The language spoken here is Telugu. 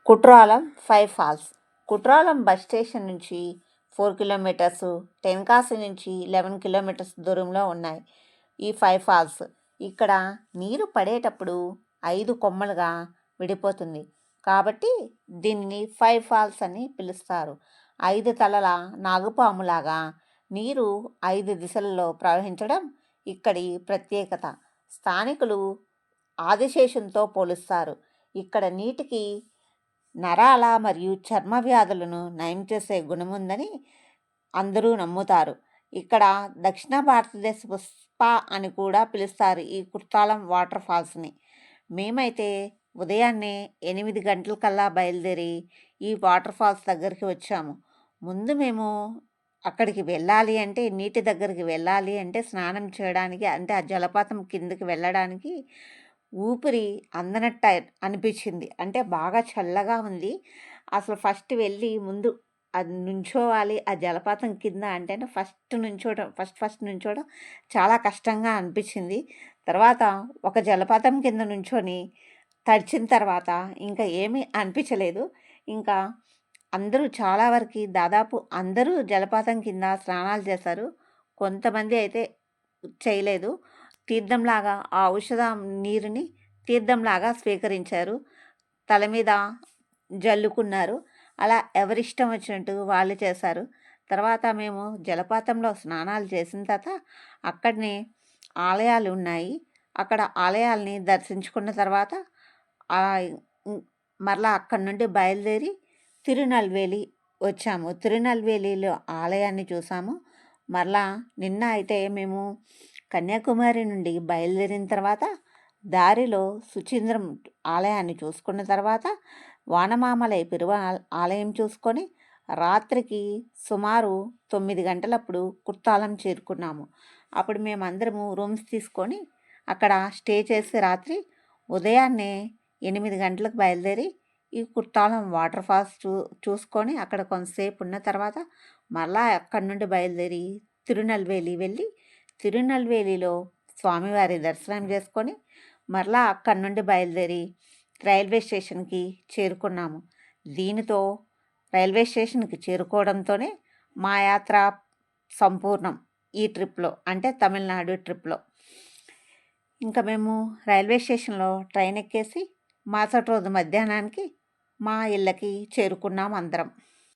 Kutralam 5 falls. Courtallam bus station నుంచి 4 కిలోమీటర్స్, టెన్కాసి నుంచి 11 కిలోమీటర్స్ దూరంలో ఉన్నాయి ఈ 5 ఫాల్స్. ఇక్కడ నీరు పడేటప్పుడు 5 కొమ్మలుగా విడిపోతుంది కాబట్టి దీనిని 5 ఫాల్స్ అని పిలుస్తారు. 5 తలల నాగుపాములాగా నీరు 5 దిశలలో ప్రవహించడం ఇక్కడి ప్రత్యేకత. స్థానికులు ఆదిశేషంతో పోలుస్తారు. ఇక్కడ నీటికి నరాల మరియు చర్మ వ్యాధులను నయం చేసే గుణముందని అందరూ నమ్ముతారు. ఇక్కడ దక్షిణ భారతదేశపు స్పా అని కూడా పిలుస్తారు ఈ కుర్తాలం వాటర్ ఫాల్స్ని. మేమైతే ఉదయాన్నే 8 గంటలకల్లా బయలుదేరి ఈ వాటర్ ఫాల్స్ దగ్గరికి వచ్చాము. ముందు మేము అక్కడికి వెళ్ళాలి అంటే, నీటి దగ్గరికి వెళ్ళాలి అంటే, స్నానం చేయడానికి అంటే ఆ జలపాతం కిందకి వెళ్ళడానికి ఊపిరి అందనట్టు అనిపించింది. అంటే బాగా చల్లగా ఉంది. అసలు ఫస్ట్ వెళ్ళి ముందు అది నుంచోవాలి ఆ జలపాతం కింద అంటేనే ఫస్ట్ నుంచోవడం చాలా కష్టంగా అనిపించింది. తర్వాత ఒక జలపాతం కింద నుంచొని తడిచిన తర్వాత ఇంకా ఏమీ అనిపించలేదు. ఇంకా అందరూ చాలా వరకు దాదాపు అందరూ జలపాతం కింద స్నానాలు చేశారు. కొంతమంది అయితే చేయలేదు. తీర్థంలాగా ఆ ఔషధ నీరుని తీర్థంలాగా స్వీకరించారు. తల మీద జల్లుకున్నారు. అలా ఎవరిష్టం వచ్చినట్టు వాళ్ళు చేశారు. తర్వాత మేము జలపాతంలో స్నానాలు చేసిన తర్వాత అక్కడనే ఆలయాలు ఉన్నాయి. అక్కడ ఆలయాల్ని దర్శించుకున్న తర్వాత మరలా అక్కడి నుండి బయలుదేరి తిరునల్వేలి వచ్చాము. తిరునల్వేలిలో ఆలయాన్ని చూసాము. మరలా నిన్న అయితే మేము కన్యాకుమారి నుండి బయలుదేరిన తర్వాత దారిలో సుచీంద్రం ఆలయాన్ని చూసుకున్న తర్వాత వానమామలై పెరువ ఆలయం చూసుకొని రాత్రికి సుమారు 9 గంటలప్పుడు కుర్తాలం చేరుకున్నాము. అప్పుడు మేమందరము రూమ్స్ తీసుకొని అక్కడ స్టే చేసి రాత్రి ఉదయాన్నే 8 గంటలకు బయలుదేరి ఈ కుర్తాలం వాటర్ ఫాల్స్ చూసుకొని అక్కడ కొంతసేపు ఉన్న తర్వాత మరలా అక్కడి నుండి బయలుదేరి తిరునల్వేలి వెళ్ళి తిరునల్వేలిలో స్వామివారి దర్శనం చేసుకొని మరలా అక్కడి నుండి బయలుదేరి రైల్వే స్టేషన్కి చేరుకున్నాము. దీనితో రైల్వే స్టేషన్కి చేరుకోవడంతోనే మా యాత్ర సంపూర్ణం ఈ ట్రిప్లో, అంటే తమిళనాడు ట్రిప్లో. ఇంకా మేము రైల్వే స్టేషన్లో ట్రైన్ ఎక్కేసి మరుసటి రోజు మధ్యాహ్నానికి మా ఇళ్ళకి చేరుకున్నాం అందరం.